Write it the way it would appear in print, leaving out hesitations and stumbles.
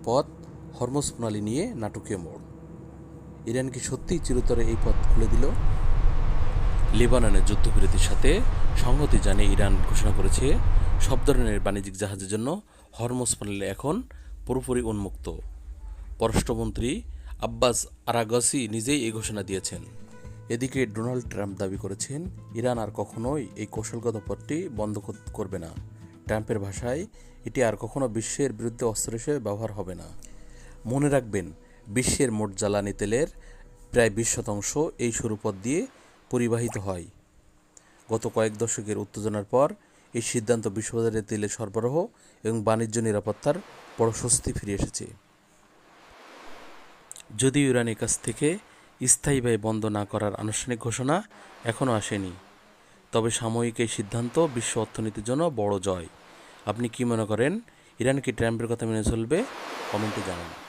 পথ হরমুজ প্রণালী নিয়ে নাটকীয় মোড়। ইরান কি সত্যিই চিরতরে এই পথ খুলে দিল? লেবাননের যুদ্ধবিরতির সাথে সংহতি জানিয়ে ইরান ঘোষণা করেছে সব ধরনের বাণিজ্যিক জাহাজের জন্য হরমুজ প্রণালী এখন পুরোপুরি উন্মুক্ত। পররাষ্ট্রমন্ত্রী আব্বাস আরাগচি নিজেই এই ঘোষণা দিয়েছেন। এদিকে ডোনাল্ড ট্রাম্প দাবি করেছেন ইরান আর কখনোই এই কৌশলগত পথটি বন্ধ করবে না। ট্রাম্পের ভাষায় এটি আর কখনো বিশ্বের বিরুদ্ধে অস্ত্র হিসেবে ব্যবহার হবে না। মনে রাখবেন, বিশ্বের মোট জ্বালানি তেলের প্রায় 20% এই সরু পথ দিয়ে পরিবাহিত হয়। গত কয়েক দশকের উত্তেজনার পর এই সিদ্ধান্ত বিশ্ববাজারে তেলের সরবরাহ এবং বাণিজ্য নিরাপত্তার বড় স্বস্তি ফিরে এসেছে। যদিও ইরানের কাছ থেকে স্থায়ীভাবে বন্ধ না করার আনুষ্ঠানিক ঘোষণা এখনও আসেনি, তবে সাময়িক এই সিদ্ধান্ত বিশ্ব অর্থনীতির জন্য বড় জয়। আপনি কি মনে করেন, ইরান কি ট্রাম্পের কথা মেনে চলবে? কমেন্টে জানান।